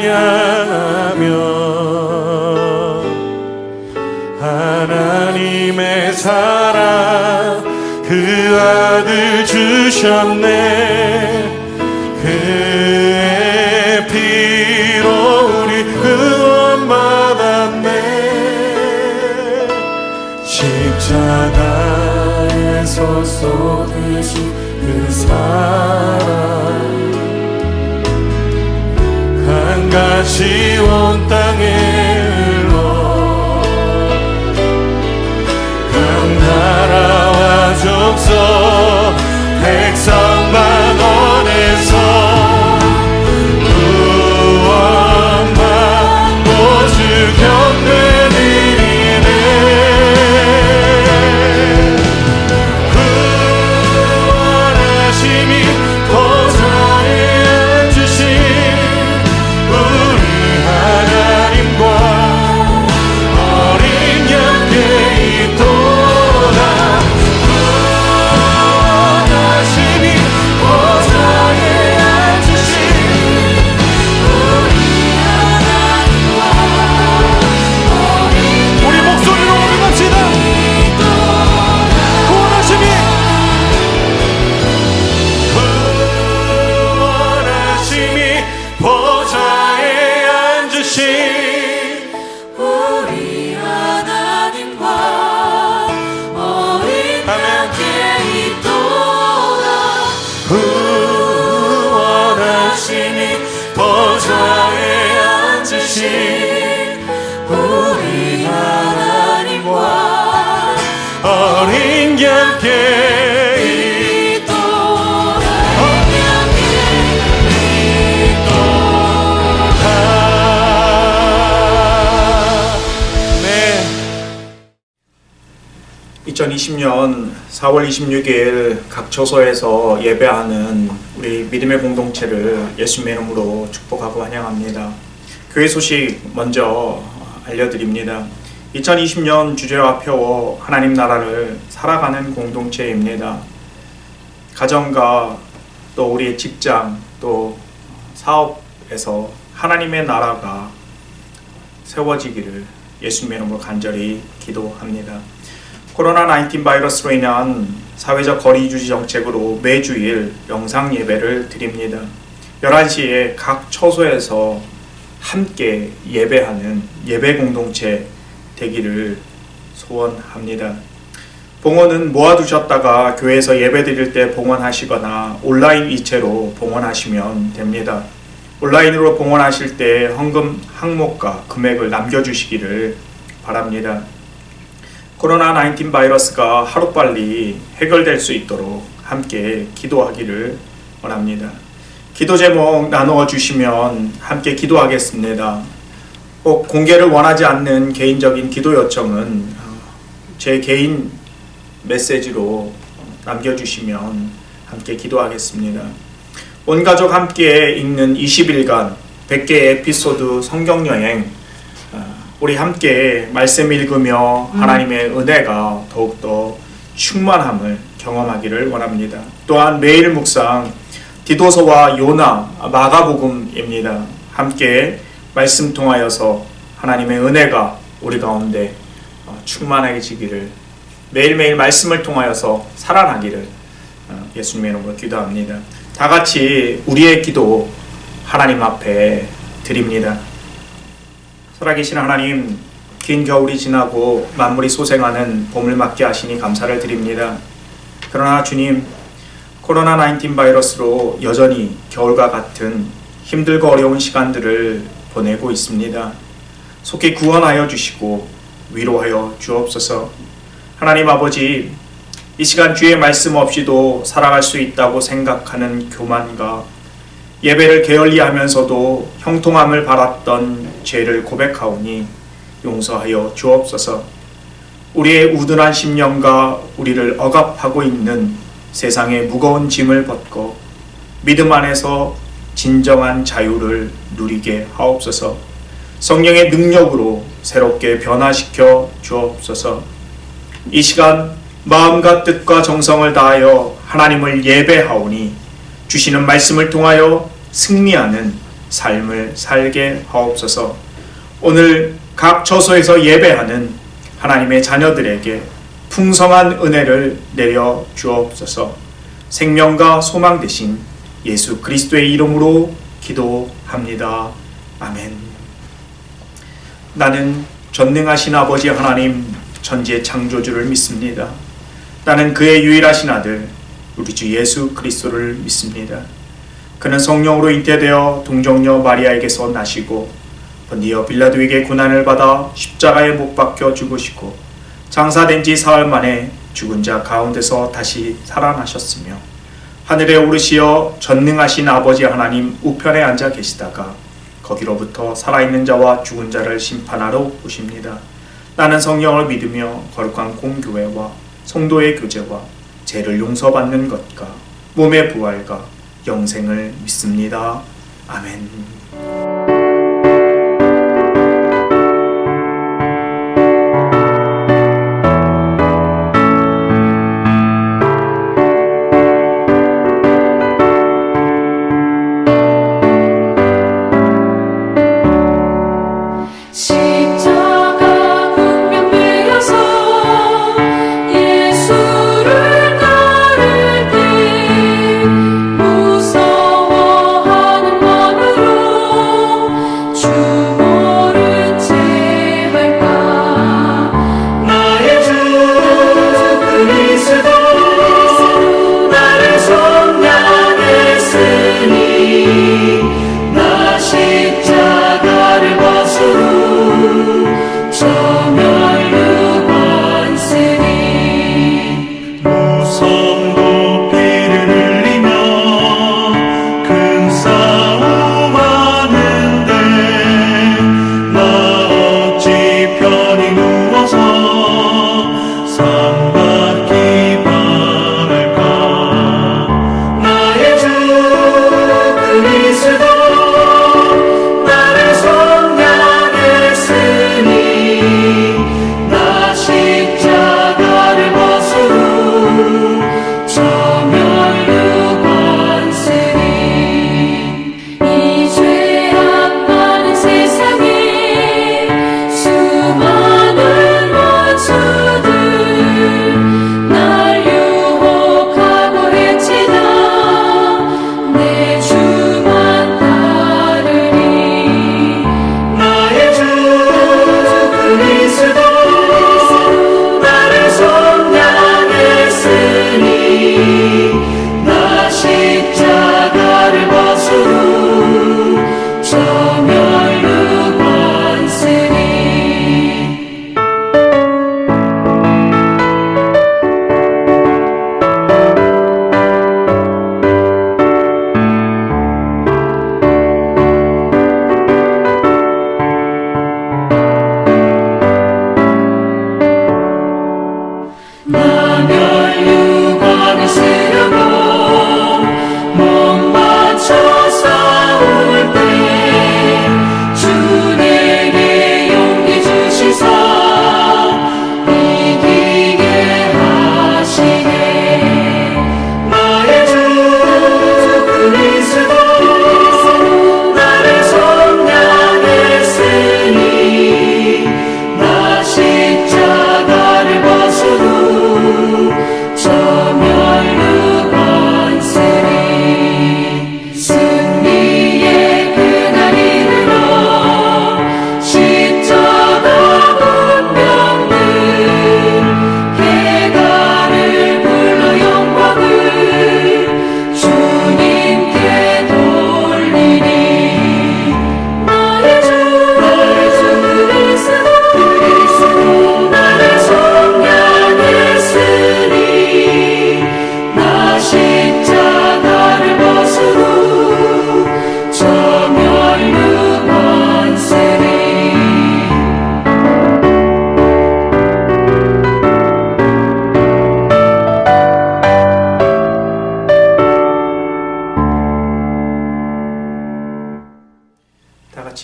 찬양하며 하나님의 사랑 그 아들 주셨네. 그의 피로 우리 구원 받았네. 십자가에서 쏟으신 그 사랑 강같이 온 땅에 흘러 각 나라와 족속 백성만 원해서 구원받고 주 경배 드리네. 구원하심이 보좌에 앉으신 우리 하나님과 어린 양께 있도다. 구원하심이 보좌에 앉으신 우리 하나님과 우리 목소리로 올려갑시다. 구원하심이 보좌에 앉으신 우리 하나님과 어린 양께 있도다. 구원하심이 보좌에 앉으신 우리 하나님과 어린 양께 있도다. 네. 2020년 4월 26일 각 처소에서 예배하는 우리 믿음의 공동체를 예수님의 이름으로 축복하고 환영합니다. 교회 소식 먼저 알려드립니다. 2020년 주제와 펴워 하나님 나라를 살아가는 공동체입니다. 가정과 또 우리의 직장 또 사업에서 하나님의 나라가 세워지기를 예수님의 이름으로 간절히 기도합니다. 코로나19 바이러스로 인한 사회적 거리 유지 정책으로 매주일 영상 예배를 드립니다. 11시에 각 처소에서 함께 예배하는 예배 공동체 되기를 소원합니다. 봉헌은 모아두셨다가 교회에서 예배 드릴 때 봉헌하시거나 온라인 이체로 봉헌하시면 됩니다. 온라인으로 봉헌하실 때 헌금 항목과 금액을 남겨주시기를 바랍니다. 코로나19 바이러스가 하루빨리 해결될 수 있도록 함께 기도하기를 원합니다. 기도 제목 나누어 주시면 함께 기도하겠습니다. 꼭 공개를 원하지 않는 개인적인 기도 요청은 제 개인 메시지로 남겨주시면 함께 기도하겠습니다. 온 가족 함께 읽는 20일간 100개의 에피소드 성경여행, 우리 함께 말씀 읽으며 하나님의 은혜가 더욱더 충만함을 경험하기를 원합니다. 또한 매일 묵상 디도서와 요나, 마가복음입니다. 함께 말씀 통하여서 하나님의 은혜가 우리 가운데 충만해지기를, 매일매일 말씀을 통하여서 살아나기를 예수님의 이름으로 기도합니다. 다 같이 우리의 기도 하나님 앞에 드립니다. 살아계신 하나님, 긴 겨울이 지나고 만물이 소생하는 봄을 맞게 하시니 감사를 드립니다. 그러나 주님, 코로나19 바이러스로 여전히 겨울과 같은 힘들고 어려운 시간들을 보내고 있습니다. 속히 구원하여 주시고 위로하여 주옵소서. 하나님 아버지, 이 시간 주의 말씀 없이도 살아갈 수 있다고 생각하는 교만과 예배를 게을리하면서도 형통함을 바랐던 죄를 고백하오니 용서하여 주옵소서. 우리의 우둔한 심령과 우리를 억압하고 있는 세상의 무거운 짐을 벗고 믿음 안에서 진정한 자유를 누리게 하옵소서. 성령의 능력으로 새롭게 변화시켜 주옵소서. 이 시간 마음과 뜻과 정성을 다하여 하나님을 예배하오니 주시는 말씀을 통하여 승리하는 삶을 살게 하옵소서. 오늘 각 처소에서 예배하는 하나님의 자녀들에게 풍성한 은혜를 내려 주옵소서. 생명과 소망 되신 예수 그리스도의 이름으로 기도합니다. 아멘. 나는 전능하신 아버지 하나님 천지의 창조주를 믿습니다. 나는 그의 유일하신 아들 우리 주 예수 그리스도를 믿습니다. 그는 성령으로 잉태되어 동정녀 마리아에게서 나시고 본디오 빌라도에게 고난을 받아 십자가에 못 박혀 죽으시고 장사된 지 사흘 만에 죽은 자 가운데서 다시 살아나셨으며 하늘에 오르시어 전능하신 아버지 하나님 우편에 앉아 계시다가 거기로부터 살아있는 자와 죽은 자를 심판하러 오십니다. 나는 성령을 믿으며 거룩한 공교회와 성도의 교제와 죄를 용서받는 것과 몸의 부활과 영생을 믿습니다. 아멘.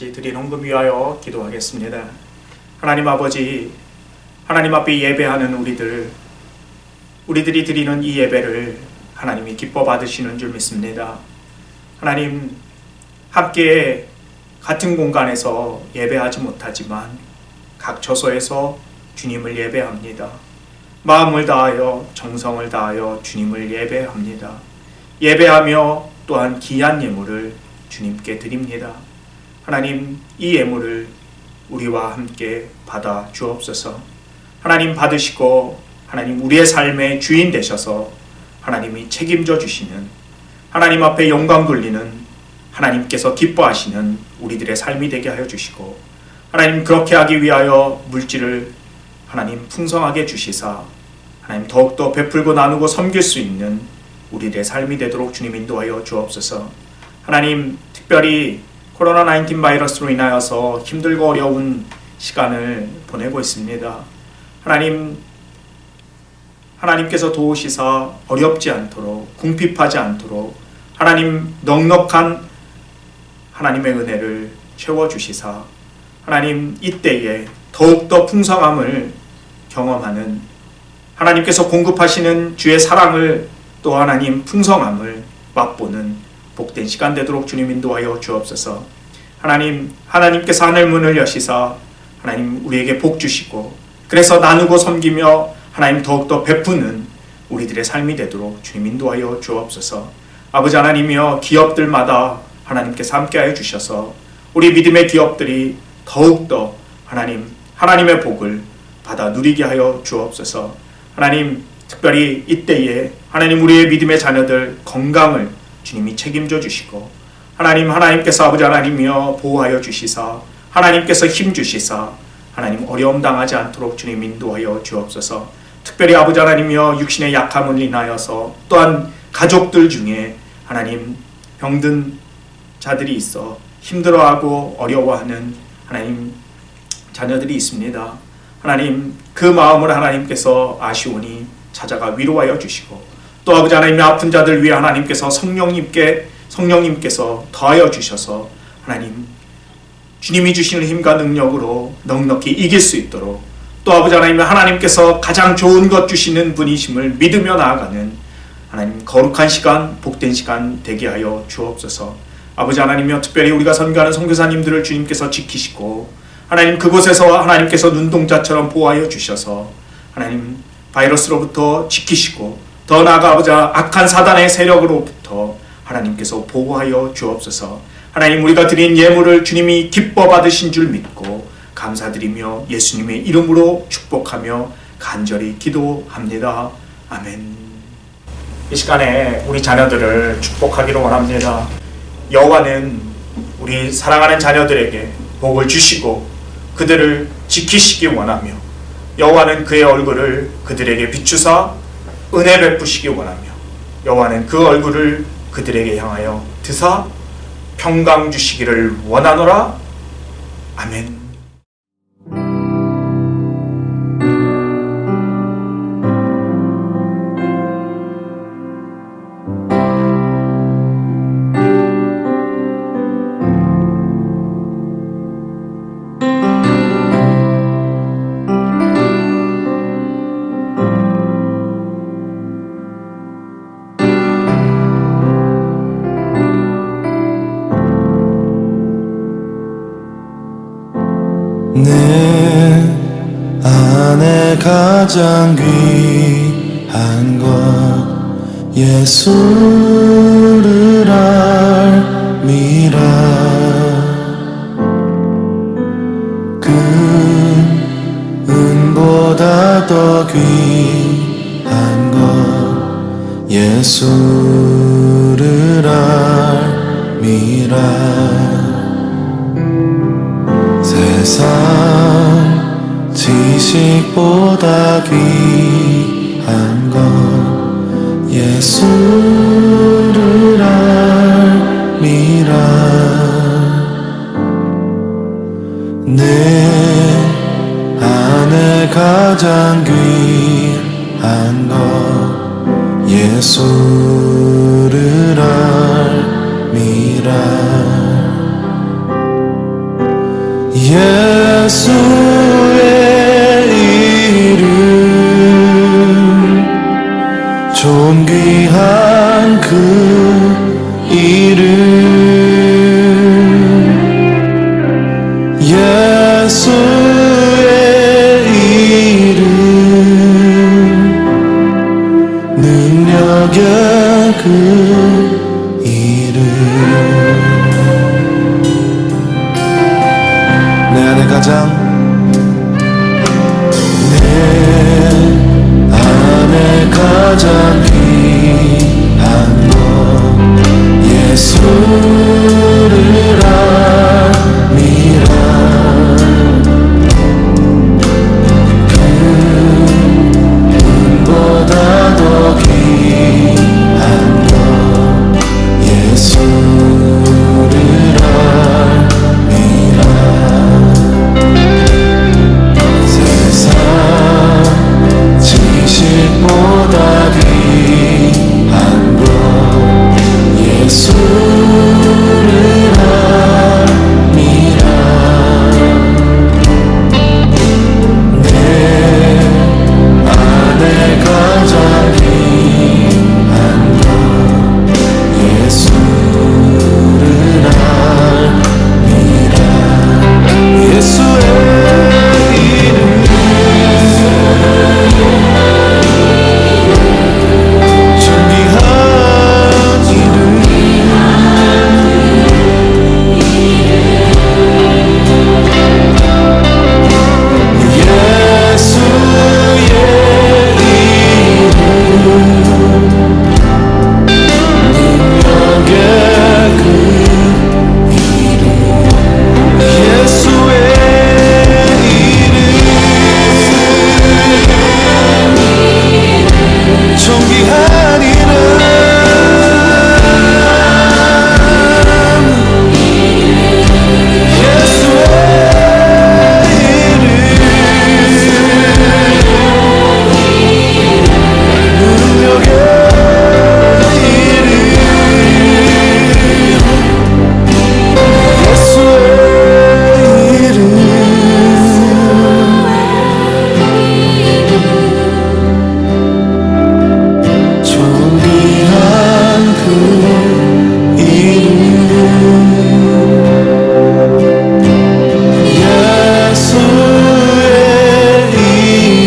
같이 드린 헌금 위하여 기도하겠습니다. 하나님 아버지, 하나님 앞에 예배하는 우리들이 드리는 이 예배를 하나님이 기뻐 받으시는 줄 믿습니다. 하나님, 함께 같은 공간에서 예배하지 못하지만 각 처소에서 주님을 예배합니다. 마음을 다하여 정성을 다하여 주님을 예배합니다. 예배하며 또한 귀한 예물을 주님께 드립니다. 하나님, 이 예물을 우리와 함께 받아 주옵소서. 하나님 받으시고 하나님 우리의 삶의 주인 되셔서 하나님이 책임져 주시는, 하나님 앞에 영광 돌리는, 하나님께서 기뻐하시는 우리들의 삶이 되게 하여 주시고, 하나님 그렇게 하기 위하여 물질을 하나님 풍성하게 주시사 하나님 더욱더 베풀고 나누고 섬길 수 있는 우리들의 삶이 되도록 주님 인도하여 주옵소서. 하나님, 특별히 코로나19 바이러스로 인하여서 힘들고 어려운 시간을 보내고 있습니다. 하나님께서 도우시사 어렵지 않도록, 궁핍하지 않도록 하나님 넉넉한 하나님의 은혜를 채워주시사 하나님 이때에 더욱더 풍성함을 경험하는, 하나님께서 공급하시는 주의 사랑을 또 하나님 풍성함을 맛보는 복된 시간 되도록 주님 인도하여 주옵소서. 하나님께서 하늘 문을 여시사 하나님 우리에게 복 주시고, 그래서 나누고 섬기며 하나님 더욱더 베푸는 우리들의 삶이 되도록 주님 인도하여 주옵소서. 아버지 하나님이여, 기업들마다 하나님께서 함께하여 주셔서 우리 믿음의 기업들이 더욱더 하나님의 복을 받아 누리게 하여 주옵소서. 하나님, 특별히 이때에 하나님 우리의 믿음의 자녀들 건강을 주님이 책임져 주시고, 하나님께서 아버지 하나님이여 보호하여 주시사 하나님께서 힘 주시사 하나님 어려움 당하지 않도록 주님 인도하여 주옵소서. 특별히 아버지 하나님이여 육신의 약함을 인하여서 또한 가족들 중에 하나님 병든 자들이 있어 힘들어하고 어려워하는 하나님 자녀들이 있습니다. 하나님 그 마음을 하나님께서 아시오니 찾아가 위로하여 주시고, 또 아버지 하나님의 아픈 자들 위해 하나님께서 성령님께서 더하여 주셔서 하나님 주님이 주시는 힘과 능력으로 넉넉히 이길 수 있도록, 또 아버지 하나님께서 가장 좋은 것 주시는 분이심을 믿으며 나아가는 하나님 거룩한 시간, 복된 시간 되게 하여 주옵소서. 아버지 하나님이여, 특별히 우리가 선교하는 선교사님들을 주님께서 지키시고 하나님 그곳에서 하나님께서 눈동자처럼 보호하여 주셔서 하나님 바이러스로부터 지키시고, 더 나아가 아버지 악한 사단의 세력으로부터 하나님께서 보호하여 주옵소서. 하나님 우리가 드린 예물을 주님이 기뻐 받으신 줄 믿고 감사드리며 예수님의 이름으로 축복하며 간절히 기도합니다. 아멘. 이 시간에 우리 자녀들을 축복하기를 원합니다. 여호와는 우리 사랑하는 자녀들에게 복을 주시고 그들을 지키시기 원하며, 여호와는 그의 얼굴을 그들에게 비추사 은혜 베푸시기 원하며, 여호와는 그 얼굴을 그들에게 향하여 드사 평강 주시기를 원하노라. 아멘. 내 안에 가장 귀한 것 예수를 알미라. 그 은보다 더 귀한 것 예수를 알미라. 세상 지식보다 귀한 것 예수를 알미라. 내 안에 가장 귀한 것 예수를 알미라. 예수의 이름 존귀한 그 이름 예수의 이름 능력의 그 이름 내 안에 가장 귀한 것 예수를 압니다. 그보다 더 귀한 것 예수를 압니다. 세상 지식보다 귀한 것 예수를 압니다. 내 안에 가장 귀한 것 예수를 압니다. 예수의 이름 존귀한 이름 예수의 이름 능력의 그 이름 예수의 이름 존귀한 이름 예수의 이름 능력의 이름 예수의 이름 존귀한 그 이름 예수의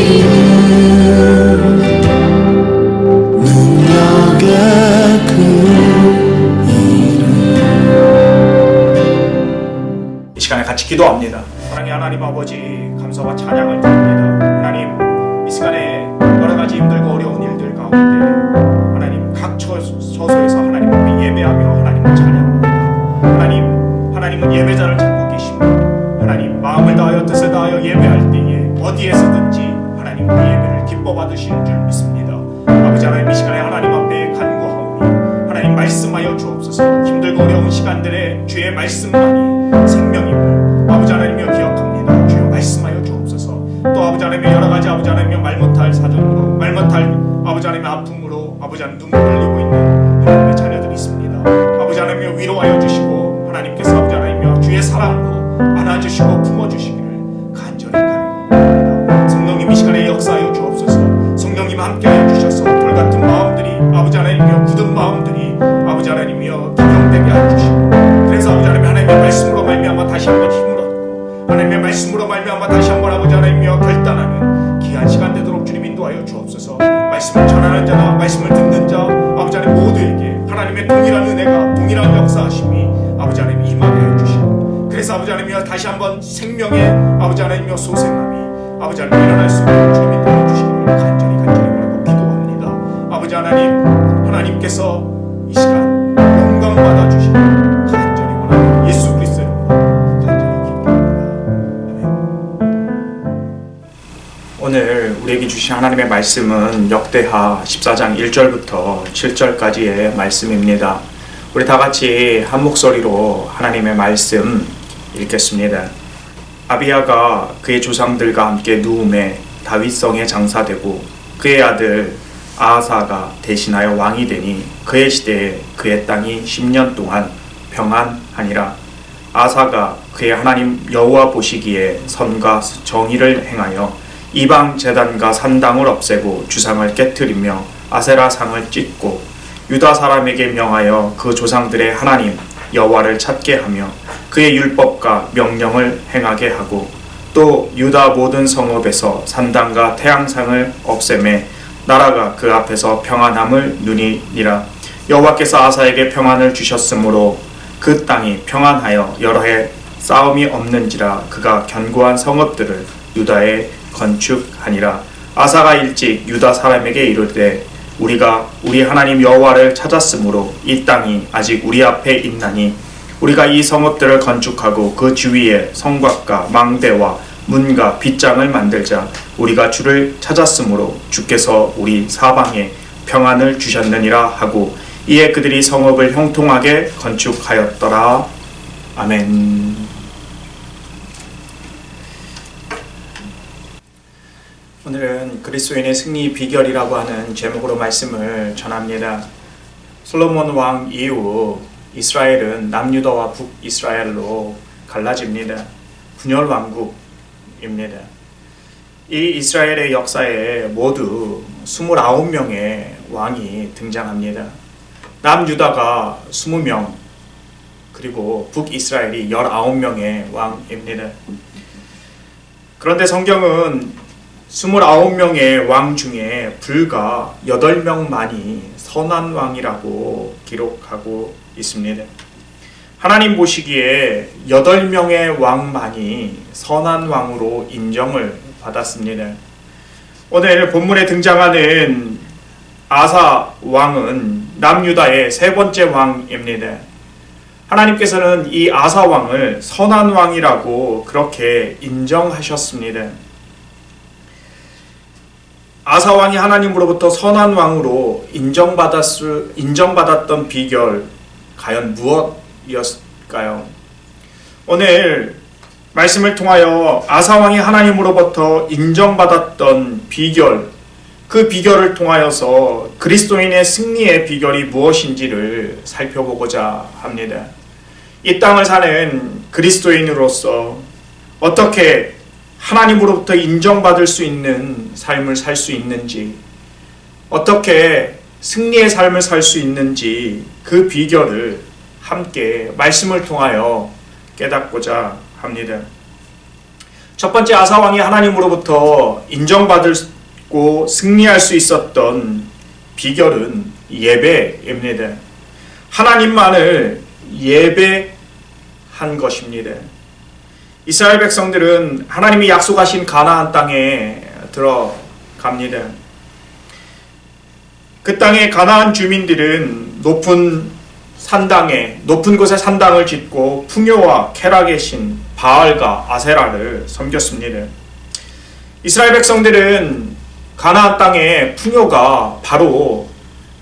이름 능력의 그 이름 이 시간에 같이 기도합니다. 사랑의 하나님 아버지, 감사와 찬양을 드립니다. 하나님, 이 시간에 여러 가지 힘들고 어려운 일들 가운데 하나님 각 처소에서 하나님 앞에 예배하며 하나님을 찬양합니다. 하나님은 예배자를 찾고 계십니다. 하나님, 마음을 다하여 뜻을 다하여 예배할 때에 어디에서든지 하나님 그 예배를 기뻐 받으시는 줄 믿습니다. 아버지 하나님, 이 시간에 하나님 앞에 간구하오니 하나님 말씀하여 주옵소서. 힘들고 어려운 시간들에 주의 말씀만이 생명임을 아버지 하나님이여 기억합니다. 주여 말씀하여 주옵소서. 또 아버지 하나님의 여러 가지 아버지 하나님이여 말 못할 사정으로, 말 못할 아버지 하나님의 아픔으로 아버지 하나님 눈물 흘리고 있는 하나님의 자녀들이 있습니다. 아버지 하나님이여 위로하여 주시고 하나님께서 아버지 하나님이여 주의 사랑으로 안아주시고 품어주시기를 간절히 간구합니다. 성령님 이 시간에 역사하여 주옵소서. 성령님 함께하여 주셔서 돌같은 마음들이 아버지 하나님이여 굳은 마음들이 아버지 하나님이여 기경되게 하여 주시고, 그래서 아버지 하나님의 말씀으로 말미암아 다시 한번 힘을 얻고 하나님의 말씀으로 말미암아 다시 한번 아버지 하나님이여 결단하는 귀한 시간 되도록 주님 인도하여 주옵소서. 말씀을 전하는 자나 말씀을 듣는 자 아버지 하나님 모두에게 하나님의 동일한 은혜가 동일한 역사하심이 아버지 하나님 임하게 해주시고, 그래서 아버지 하나님이여 다시 한번 생명의 아버지 하나님이여 소생함이 아버지 하나님 일어날 수 있도록 주님 인도해 주시기를 간절히 원하고 기도합니다. 아버지 하나님께서 이 시간 영광 받아 주시기를 간절히 원하고 예수 그리스도의 이름으로 간절히 기도합니다. 아멘. 오늘 우리에게 주신 하나님의 말씀은 역대하 14장 1절부터 7절까지의 말씀입니다. 우리 다 같이 한 목소리로 하나님의 말씀 읽겠습니다. 아비야가 그의 조상들과 함께 누움에 다윗성에 장사되고 그의 아들 아하사가 대신하여 왕이 되니 그의 시대에 그의 땅이 10년 동안 평안하니라. 아하사가 그의 하나님 여호와 보시기에 선과 정의를 행하여 이방 제단과 산당을 없애고 주상을 깨뜨리며 아세라 상을 찢고 유다 사람에게 명하여 그 조상들의 하나님 여호와를 찾게 하며 그의 율법과 명령을 행하게 하고 또 유다 모든 성읍에서 산당과 태양상을 없애매 나라가 그 앞에서 평안함을 누리니라. 여호와께서 아사에게 평안을 주셨으므로 그 땅이 평안하여 여러 해 싸움이 없는지라. 그가 견고한 성읍들을 유다에 건축하니라. 아사가 일찍 유다 사람에게 이르되 우리가 우리 하나님 여호와를 찾았으므로 이 땅이 아직 우리 앞에 있나니 우리가 이 성읍들을 건축하고 그 주위에 성곽과 망대와 문과 빗장을 만들자. 우리가 주를 찾았으므로 주께서 우리 사방에 평안을 주셨느니라 하고 이에 그들이 성읍을 형통하게 건축하였더라. 아멘. 오늘은 그리스도인의 승리 비결이라고 하는 제목으로 말씀을 전합니다. 솔로몬 왕 이후 이스라엘은 남유다와 북이스라엘로 갈라집니다. 분열 왕국입니다. 이 이스라엘의 역사에 모두 29명의 왕이 등장합니다. 남유다가 20명, 그리고 북이스라엘이 19명의 왕입니다. 그런데 성경은 29명의 왕 중에 불과 8명만이 선한 왕이라고 기록하고 있습니다. 하나님 보시기에 8명의 왕만이 선한 왕으로 인정을 받았습니다. 오늘 본문에 등장하는 아사 왕은 남유다의 세 번째 왕입니다. 하나님께서는 이 아사 왕을 선한 왕이라고 그렇게 인정하셨습니다. 아사 왕이 하나님으로부터 선한 왕으로 인정받았던 비결 과연 무엇이었을까요? 오늘 말씀을 통하여 아사 왕이 하나님으로부터 인정받았던 비결, 그 비결을 통하여서 그리스도인의 승리의 비결이 무엇인지를 살펴보고자 합니다. 이 땅을 사는 그리스도인으로서 어떻게 하나님으로부터 인정받을 수 있는 삶을 살 수 있는지, 어떻게 승리의 삶을 살 수 있는지 그 비결을 함께 말씀을 통하여 깨닫고자 합니다. 첫 번째, 아사 왕이 하나님으로부터 인정받고 승리할 수 있었던 비결은 예배입니다. 하나님만을 예배한 것입니다. 이스라엘 백성들은 하나님이 약속하신 가나안 땅에 들어갑니다. 그 땅의 가나안 주민들은 높은 곳에 산당을 짓고 풍요와 쾌락의 신 바알과 아세라를 섬겼습니다. 이스라엘 백성들은 가나안 땅의 풍요가 바로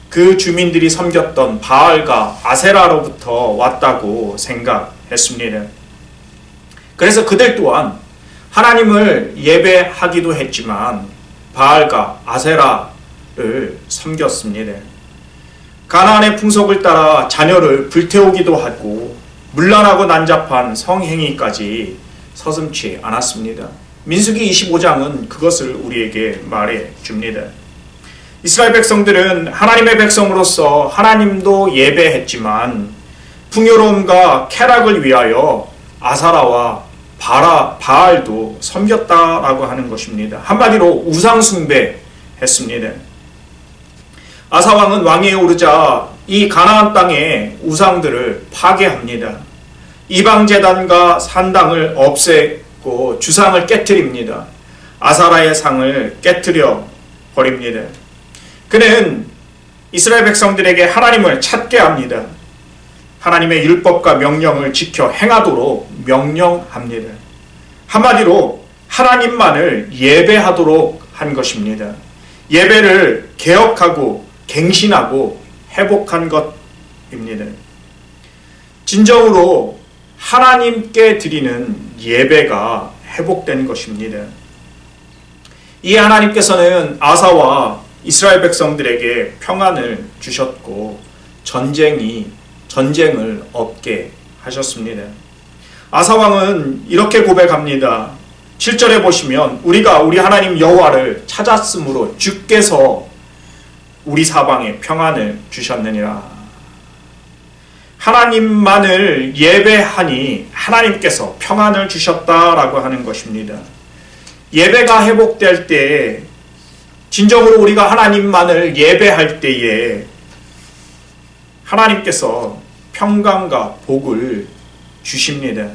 그 주민들이 섬겼던 바알과 아세라로부터 왔다고 생각했습니다. 그래서 그들 또한 하나님을 예배하기도 했지만 바알과 아세라를 섬겼습니다. 가나안의 풍속을 따라 자녀를 불태우기도 하고 문란하고 난잡한 성행위까지 서슴지 않았습니다. 민수기 25장은 그것을 우리에게 말해 줍니다. 이스라엘 백성들은 하나님의 백성으로서 하나님도 예배했지만 풍요로움과 쾌락을 위하여 아사라와 바알도 섬겼다라고 하는 것입니다. 한마디로 우상숭배했습니다. 아사왕은 왕위에 오르자 이 가나안 땅의 우상들을 파괴합니다. 이방제단과 산당을 없애고 주상을 깨트립니다. 아사라의 상을 깨트려 버립니다. 그는 이스라엘 백성들에게 하나님을 찾게 합니다. 하나님의 율법과 명령을 지켜 행하도록 명령합니다. 한마디로 하나님만을 예배하도록 한 것입니다. 예배를 개혁하고 갱신하고 회복한 것입니다. 진정으로 하나님께 드리는 예배가 회복된 것입니다. 이에 하나님께서는 아사와 이스라엘 백성들에게 평안을 주셨고 전쟁을 없게 하셨습니다. 아사 왕은 이렇게 고백합니다. 7절에 보시면 우리가 우리 하나님 여호와를 찾았으므로 주께서 우리 사방에 평안을 주셨느니라. 하나님만을 예배하니 하나님께서 평안을 주셨다라고 하는 것입니다. 예배가 회복될 때, 진정으로 우리가 하나님만을 예배할 때에 하나님께서 평강과 복을 주십니다.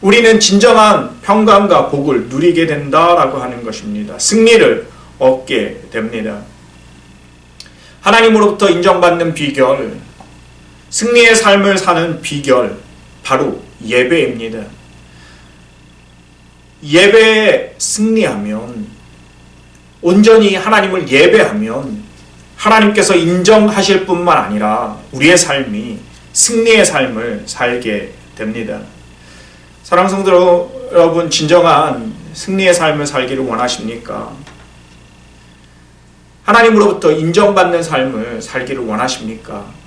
우리는 진정한 평강과 복을 누리게 된다라고 하는 것입니다. 승리를 얻게 됩니다. 하나님으로부터 인정받는 비결, 승리의 삶을 사는 비결, 바로 예배입니다. 예배에 승리하면, 온전히 하나님을 예배하면 하나님께서 인정하실 뿐만 아니라 우리의 삶이 승리의 삶을 살게 됩니다. 사랑하는 성도 여러분, 진정한 승리의 삶을 살기를 원하십니까? 하나님으로부터 인정받는 삶을 살기를 원하십니까?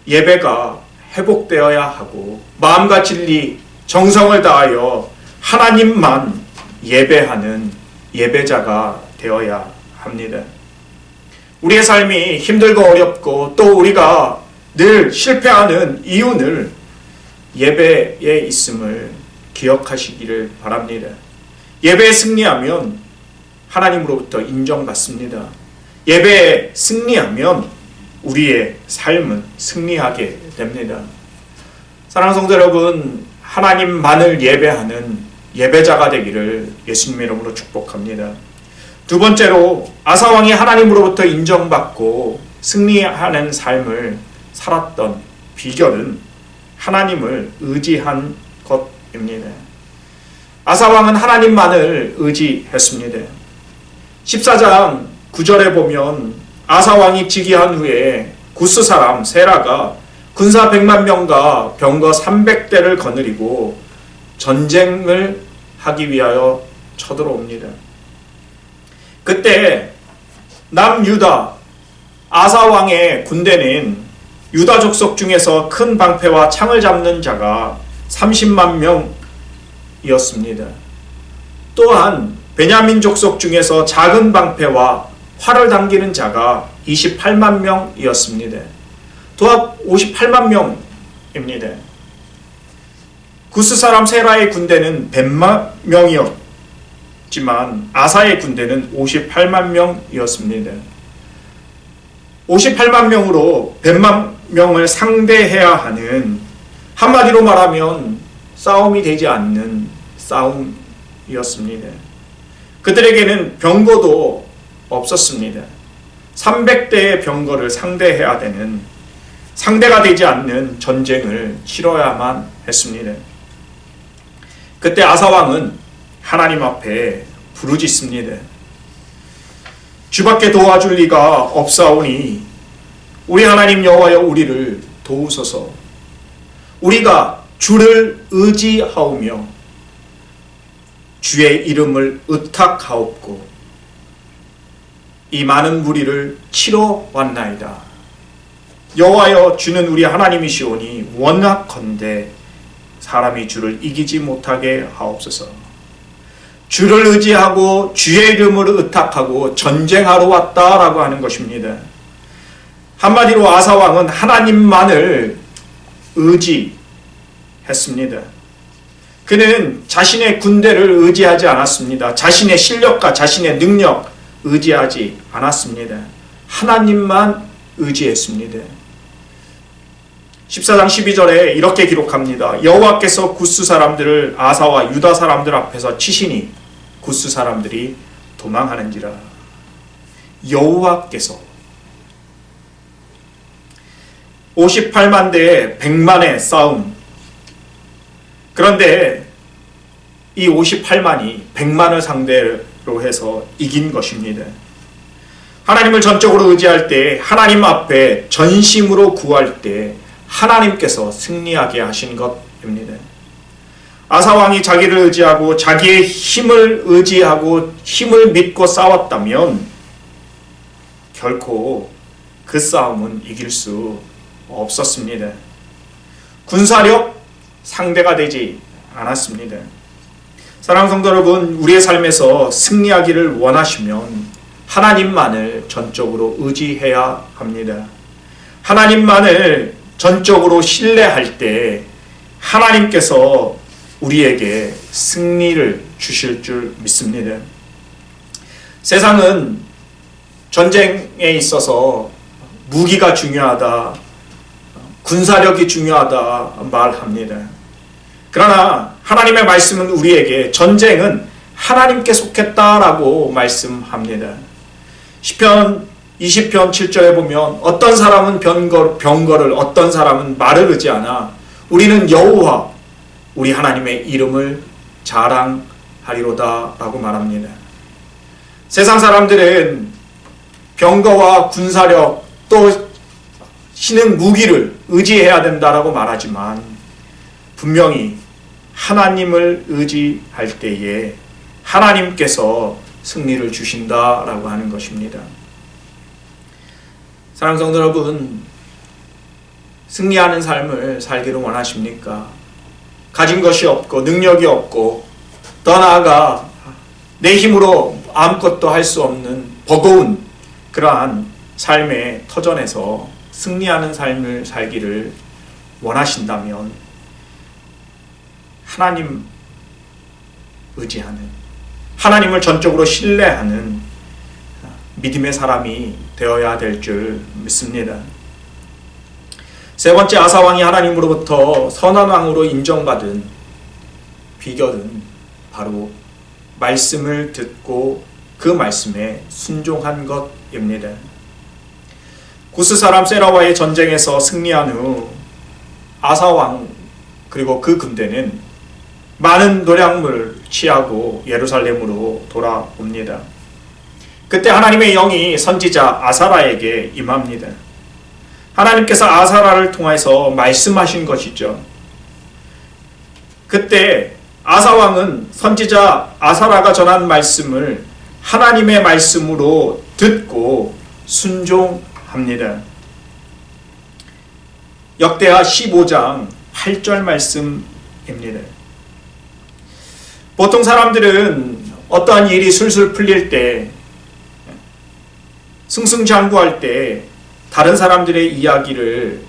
예배가 회복되어야 하고 마음과 진리, 정성을 다하여 하나님만 예배하는 예배자가 되어야 합니다. 우리의 삶이 힘들고 어렵고 또 우리가 늘 실패하는 이유는 예배에 있음을 기억하시기를 바랍니다. 예배에 승리하면 하나님으로부터 인정받습니다. 예배에 승리하면 우리의 삶은 승리하게 됩니다. 사랑하는 성도 여러분, 하나님만을 예배하는 예배자가 되기를 예수님의 이름으로 축복합니다. 두 번째로, 아사왕이 하나님으로부터 인정받고 승리하는 삶을 살았던 비결은 하나님을 의지한 것입니다. 아사왕은 하나님만을 의지했습니다. 14장 9절에 보면 아사왕이 즉위한 후에 구스 사람 세라가 군사 100만 명과 병거 300대를 거느리고 전쟁을 하기 위하여 쳐들어옵니다. 그때 남유다 아사왕의 군대는 유다 족속 중에서 큰 방패와 창을 잡는 자가 30만 명이었습니다. 또한 베냐민 족속 중에서 작은 방패와 활을 당기는 자가 28만 명이었습니다. 도합 58만 명입니다. 구스 사람 세라의 군대는 100만 명이었지만 아사의 군대는 58만 명이었습니다. 58만 명으로 100만 명을 상대해야 하는, 한마디로 말하면 싸움이 되지 않는 싸움이었습니다. 그들에게는 병거도 없었습니다. 300대의 병거를 상대해야 되는, 상대가 되지 않는 전쟁을 치러야만 했습니다. 그때 아사왕은 하나님 앞에 부르짖습니다. 주밖에 도와줄 리가 없사오니 우리 하나님 여호와여 우리를 도우소서. 우리가 주를 의지하오며 주의 이름을 의탁하옵고 이 많은 무리를 치러 왔나이다. 여호와여 주는 우리 하나님이시오니 원하건대 사람이 주를 이기지 못하게 하옵소서. 주를 의지하고 주의 이름을 의탁하고 전쟁하러 왔다라고 하는 것입니다. 한마디로 아사왕은 하나님만을 의지했습니다. 그는 자신의 군대를 의지하지 않았습니다. 자신의 실력과 자신의 능력 의지하지 않았습니다. 하나님만 의지했습니다. 14장 12절에 이렇게 기록합니다. 여호와께서 구스 사람들을 아사와 유다 사람들 앞에서 치시니 구스 사람들이 도망하는지라. 여호와께서 58만 대의 100만의 싸움. 그런데 이 58만이 100만을 상대로 해서 이긴 것입니다. 하나님을 전적으로 의지할 때, 하나님 앞에 전심으로 구할 때 하나님께서 승리하게 하신 것입니다. 아사왕이 자기를 의지하고 자기의 힘을 의지하고 힘을 믿고 싸웠다면 결코 그 싸움은 이길 수 없었습니다. 군사력 상대가 되지 않았습니다. 사랑하는 성도 여러분, 우리의 삶에서 승리하기를 원하시면 하나님만을 전적으로 의지해야 합니다. 하나님만을 전적으로 신뢰할 때 하나님께서 우리에게 승리를 주실 줄 믿습니다. 세상은 전쟁에 있어서 무기가 중요하다, 군사력이 중요하다 말합니다. 그러나 하나님의 말씀은 우리에게 전쟁은 하나님께 속했다라고 말씀합니다. 시편 20편 7절에 보면 어떤 사람은 병거를 어떤 사람은 말을 의지하나 우리는 여호와 우리 하나님의 이름을 자랑하리로다 라고 말합니다. 세상 사람들은 병거와 군사력 또 신흥 무기를 의지해야 된다라고 말하지만 분명히 하나님을 의지할 때에 하나님께서 승리를 주신다라고 하는 것입니다. 사랑하는 성도 여러분, 승리하는 삶을 살기를 원하십니까? 가진 것이 없고 능력이 없고 더 나아가 내 힘으로 아무것도 할 수 없는 버거운 그러한 삶의 터전에서 승리하는 삶을 살기를 원하신다면 하나님 의지하는, 하나님을 전적으로 신뢰하는 믿음의 사람이 되어야 될 줄 믿습니다. 세 번째, 아사왕이 하나님으로부터 선한 왕으로 인정받은 비결은 바로 말씀을 듣고 그 말씀에 순종한 것입니다. 구스 사람 세라와의 전쟁에서 승리한 후 아사왕 그리고 그 군대는 많은 노량물을 취하고 예루살렘으로 돌아옵니다. 그때 하나님의 영이 선지자 아사라에게 임합니다. 하나님께서 아사라를 통해서 말씀하신 것이죠. 그때 아사왕은 선지자 아사라가 전한 말씀을 하나님의 말씀으로 듣고 순종합니다. 역대하 15장 8절 말씀입니다. 보통 사람들은 어떠한 일이 술술 풀릴 때, 승승장구할 때 다른 사람들의 이야기를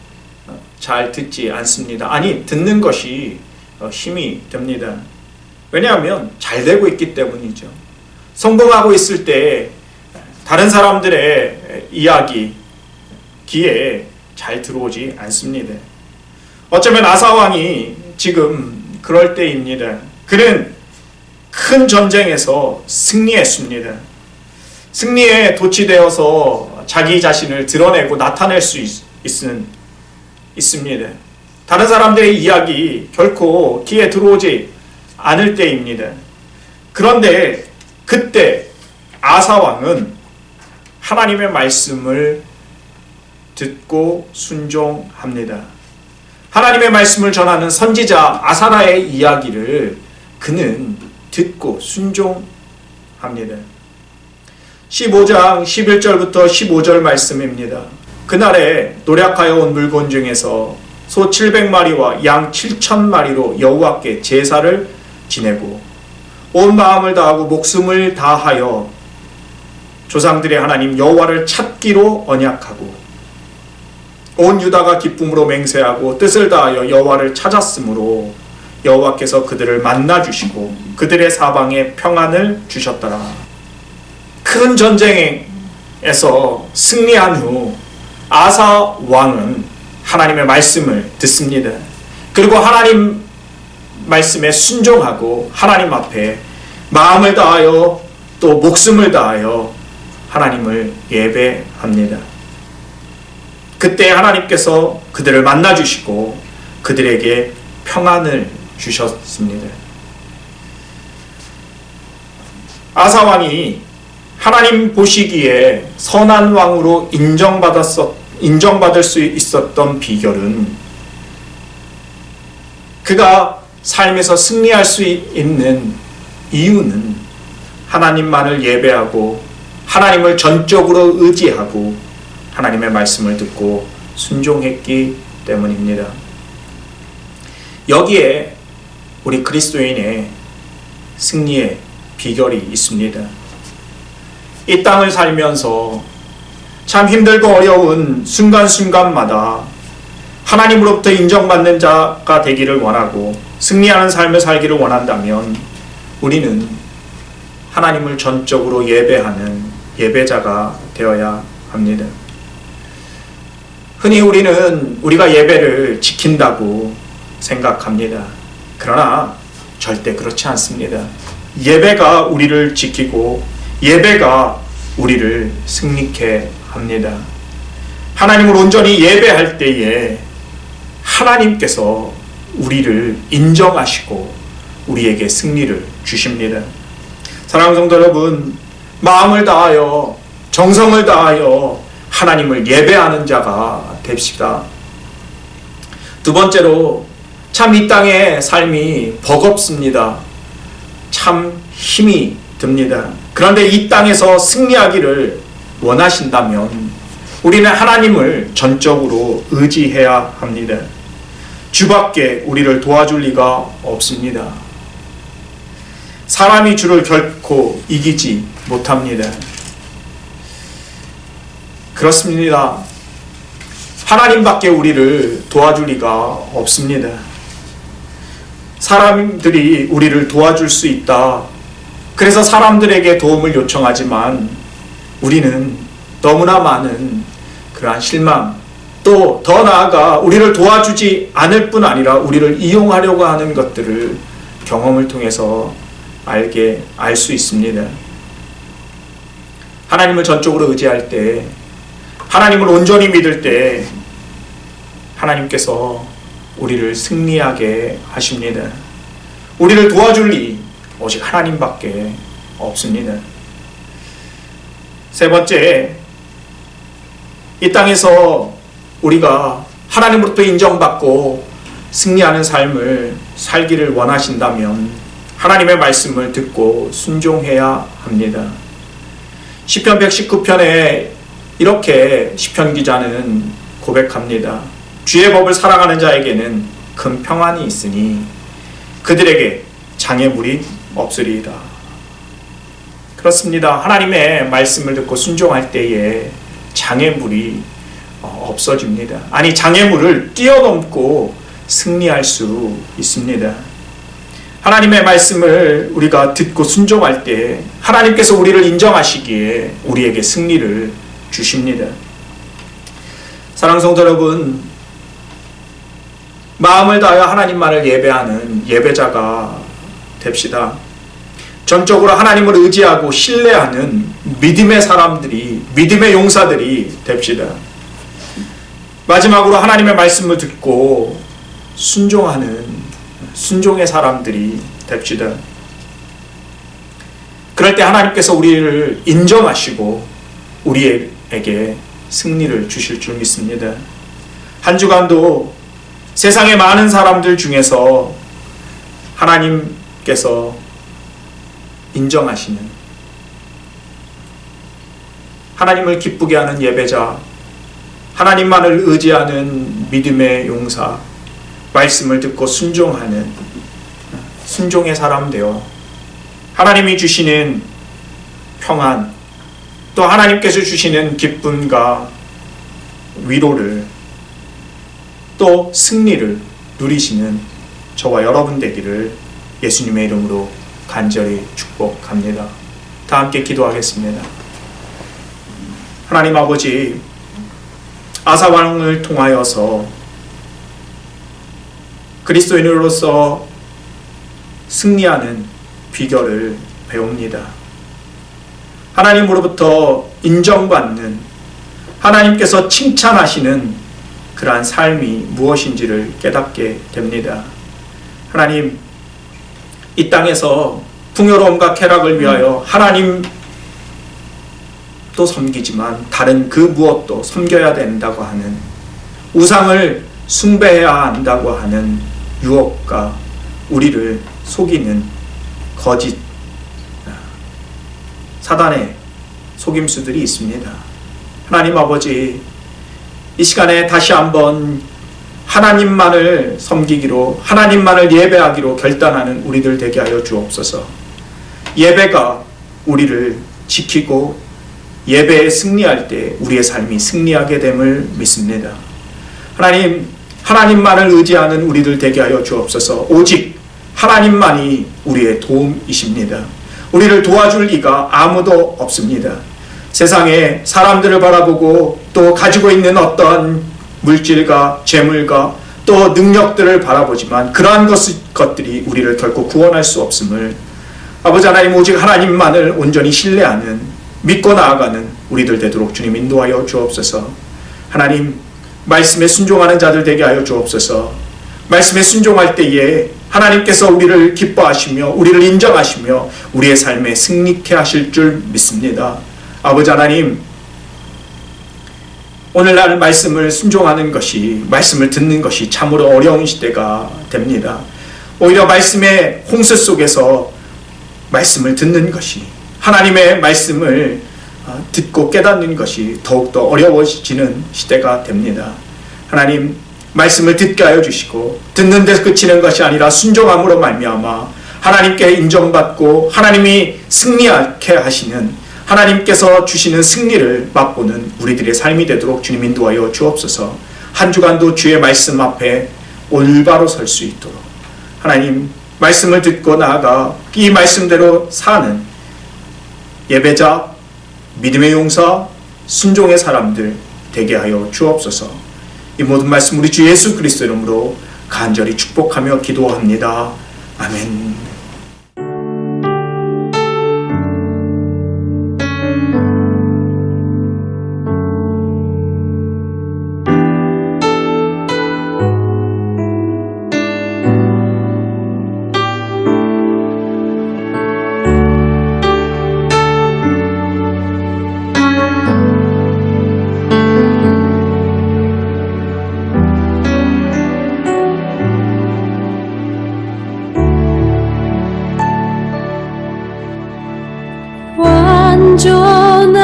잘 듣지 않습니다. 아니, 듣는 것이 힘이 됩니다. 왜냐하면 잘 되고 있기 때문이죠. 성공하고 있을 때 다른 사람들의 이야기 귀에 잘 들어오지 않습니다. 어쩌면 아사왕이 지금 그럴 때입니다. 그는 큰 전쟁에서 승리했습니다. 승리에 도취되어서 자기 자신을 드러내고 나타낼 수 있습니다. 다른 사람들의 이야기 결코 귀에 들어오지 않을 때입니다. 그런데 그때 아사왕은 하나님의 말씀을 듣고 순종합니다. 하나님의 말씀을 전하는 선지자 아사라의 이야기를 그는 듣고 순종합니다. 15장 11절부터 15절 말씀입니다. 그날에 노력하여 온 물건 중에서 소 700마리와 양 7,000마리로 여호와께 제사를 지내고 온 마음을 다하고 목숨을 다하여 조상들의 하나님 여호와를 찾기로 언약하고 온 유다가 기쁨으로 맹세하고 뜻을 다하여 여호와를 찾았으므로 여호와께서 그들을 만나주시고 그들의 사방에 평안을 주셨더라. 큰 전쟁에서 승리한 후 아사 왕은 하나님의 말씀을 듣습니다. 그리고 하나님 말씀에 순종하고 하나님 앞에 마음을 다하여 또 목숨을 다하여 하나님을 예배합니다. 그때 하나님께서 그들을 만나주시고 그들에게 평안을 주셨습니다. 아사왕이 하나님 보시기에 선한 왕으로 인정받을 수 있었던 비결은 그가 삶에서 승리할 수 있는 이유는 하나님만을 예배하고 하나님을 전적으로 의지하고 하나님의 말씀을 듣고 순종했기 때문입니다. 여기에 우리 그리스도인의 승리의 비결이 있습니다. 이 땅을 살면서 참 힘들고 어려운 순간순간마다 하나님으로부터 인정받는 자가 되기를 원하고 승리하는 삶을 살기를 원한다면 우리는 하나님을 전적으로 예배하는 예배자가 되어야 합니다. 흔히 우리는 우리가 예배를 지킨다고 생각합니다. 그러나 절대 그렇지 않습니다. 예배가 우리를 지키고 예배가 우리를 승리케 합니다. 하나님을 온전히 예배할 때에 하나님께서 우리를 인정하시고 우리에게 승리를 주십니다. 사랑하는 성도 여러분, 마음을 다하여 정성을 다하여 하나님을 예배하는 자가 됩시다. 두 번째로, 참 이 땅의 삶이 버겁습니다. 참 힘이 듭니다. 그런데 이 땅에서 승리하기를 원하신다면 우리는 하나님을 전적으로 의지해야 합니다. 주밖에 우리를 도와줄 리가 없습니다. 사람이 주를 결코 이기지 못합니다. 그렇습니다. 하나님밖에 우리를 도와줄 리가 없습니다. 사람들이 우리를 도와줄 수 있다. 그래서 사람들에게 도움을 요청하지만 우리는 너무나 많은 그러한 실망, 또 더 나아가 우리를 도와주지 않을 뿐 아니라 우리를 이용하려고 하는 것들을 경험을 통해서 알 수 있습니다. 하나님을 전적으로 의지할 때, 하나님을 온전히 믿을 때 하나님께서 우리를 승리하게 하십니다. 우리를 도와줄 리 오직 하나님밖에 없습니다. 세 번째, 이 땅에서 우리가 하나님으로부터 인정받고 승리하는 삶을 살기를 원하신다면 하나님의 말씀을 듣고 순종해야 합니다. 시편 119편에 이렇게 시편 기자는 고백합니다. 주의 법을 사랑하는 자에게는 큰 평안이 있으니 그들에게 장애물이 없으리이다. 그렇습니다. 하나님의 말씀을 듣고 순종할 때에 장애물이 없어집니다. 아니, 장애물을 뛰어넘고 승리할 수 있습니다. 하나님의 말씀을 우리가 듣고 순종할 때 하나님께서 우리를 인정하시기에 우리에게 승리를 주십니다. 사랑하는 성도 여러분, 마음을 다하여 하나님만을 예배하는 예배자가 됩시다. 전적으로 하나님을 의지하고 신뢰하는 믿음의 사람들이, 믿음의 용사들이 됩시다. 마지막으로 하나님의 말씀을 듣고 순종하는 순종의 사람들이 됩시다. 그럴 때 하나님께서 우리를 인정하시고 우리에게 승리를 주실 줄 믿습니다. 한 주간도 세상의 많은 사람들 중에서 하나님께서 인정하시는, 하나님을 기쁘게 하는 예배자, 하나님만을 의지하는 믿음의 용사, 말씀을 듣고 순종하는 순종의 사람 되어 하나님이 주시는 평안, 또 하나님께서 주시는 기쁨과 위로를, 또 승리를 누리시는 저와 여러분 되기를 예수님의 이름으로 간절히 축복합니다. 다 함께 기도하겠습니다. 하나님 아버지, 아사 왕을 통하여서 그리스도인으로서 승리하는 비결을 배웁니다. 하나님으로부터 인정받는, 하나님께서 칭찬하시는 그러한 삶이 무엇인지를 깨닫게 됩니다. 하나님, 이 땅에서 풍요로움과 쾌락을 위하여 하나님도 섬기지만 다른 그 무엇도 섬겨야 된다고 하는, 우상을 숭배해야 한다고 하는 유혹과 우리를 속이는 거짓 사단의 속임수들이 있습니다. 하나님 아버지, 이 시간에 다시 한번 하나님만을 섬기기로, 하나님만을 예배하기로 결단하는 우리들 되게 하여 주옵소서. 예배가 우리를 지키고 예배에 승리할 때 우리의 삶이 승리하게 됨을 믿습니다. 하나님, 하나님만을 의지하는 우리들 되게 하여 주옵소서. 오직 하나님만이 우리의 도움이십니다. 우리를 도와줄 이가 아무도 없습니다. 세상에 사람들을 바라보고 또 가지고 있는 어떠한 물질과 재물과 또 능력들을 바라보지만 그러한 것들이 우리를 결코 구원할 수 없음을 아버지 하나님, 오직 하나님만을 온전히 신뢰하는, 믿고 나아가는 우리들 되도록 주님 인도하여 주옵소서. 하나님, 말씀에 순종하는 자들 되게 하여 주옵소서. 말씀에 순종할 때에 하나님께서 우리를 기뻐하시며 우리를 인정하시며 우리의 삶에 승리케 하실 줄 믿습니다. 아버지 하나님, 오늘날 말씀을 순종하는 것이, 말씀을 듣는 것이 참으로 어려운 시대가 됩니다. 오히려 말씀의 홍수 속에서 말씀을 듣는 것이, 하나님의 말씀을 듣고 깨닫는 것이 더욱더 어려워지는 시대가 됩니다. 하나님, 말씀을 듣게 하여 주시고 듣는 데 그치는 것이 아니라 순종함으로 말미암아 하나님께 인정받고 하나님이 승리하게 하시는, 하나님께서 주시는 승리를 맛보는 우리들의 삶이 되도록 주님 인도하여 주옵소서. 한 주간도 주의 말씀 앞에 올바로 설 수 있도록 하나님, 말씀을 듣고 나아가 이 말씀대로 사는 예배자, 믿음의 용사, 순종의 사람들 되게 하여 주옵소서. 이 모든 말씀 우리 주 예수 그리스도 이름으로 간절히 축복하며 기도합니다. 아멘.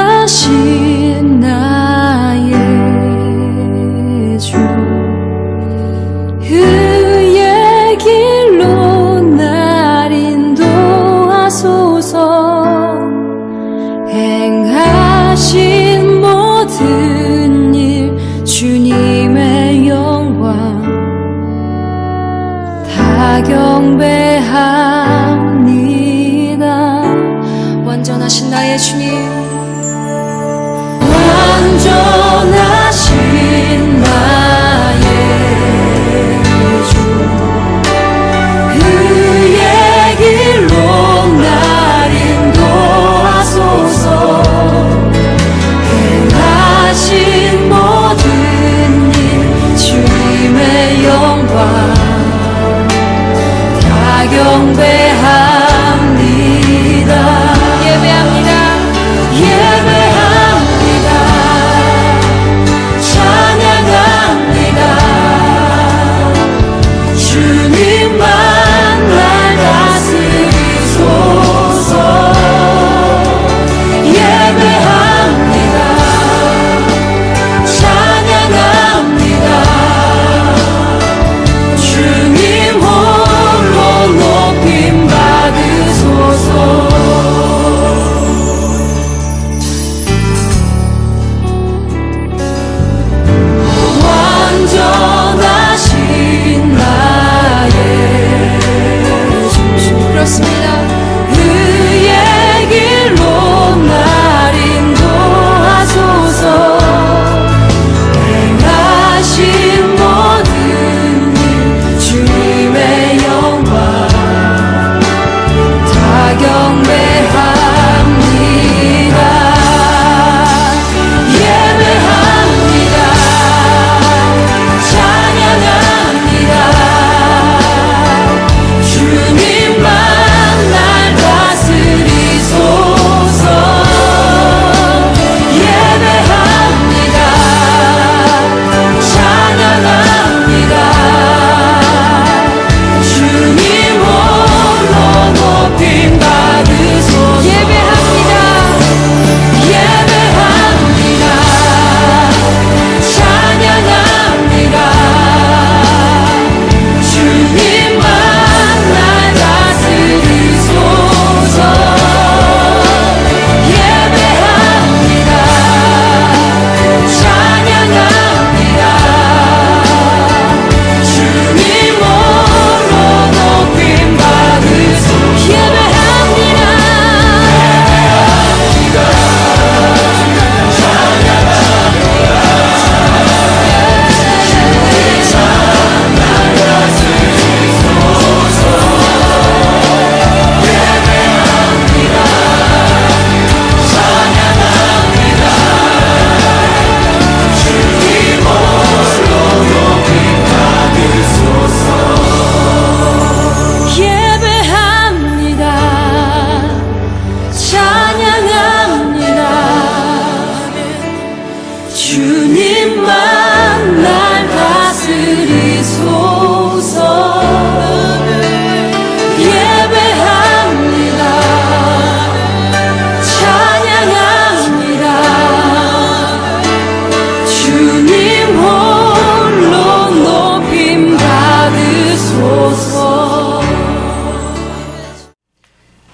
완전하신 나의 주, 그의 길로 날 인도하소서. 행하신 모든 일 주님의 영광 다 경배합니다. 완전하신 나의 주님, 완전하신 나의 주, 그의 길로 날 인도하소서. 행하신 모든 일 주님의 영광 다 경배합니다. 예배합니다.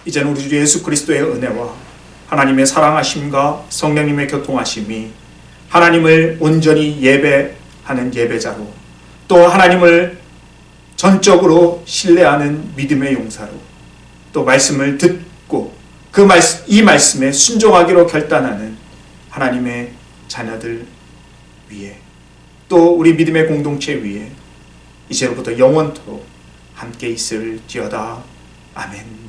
이제는 우리 주 예수 그리스도의 은혜와 하나님의 사랑하심과 성령님의 교통하심이 하나님을 온전히 예배하는 예배자로, 또 하나님을 전적으로 신뢰하는 믿음의 용사로, 또 말씀을 듣고 이 말씀에 순종하기로 결단하는 하나님의 자녀들 위에, 또 우리 믿음의 공동체 위에 이제로부터 영원토록 함께 있을지어다. 아멘.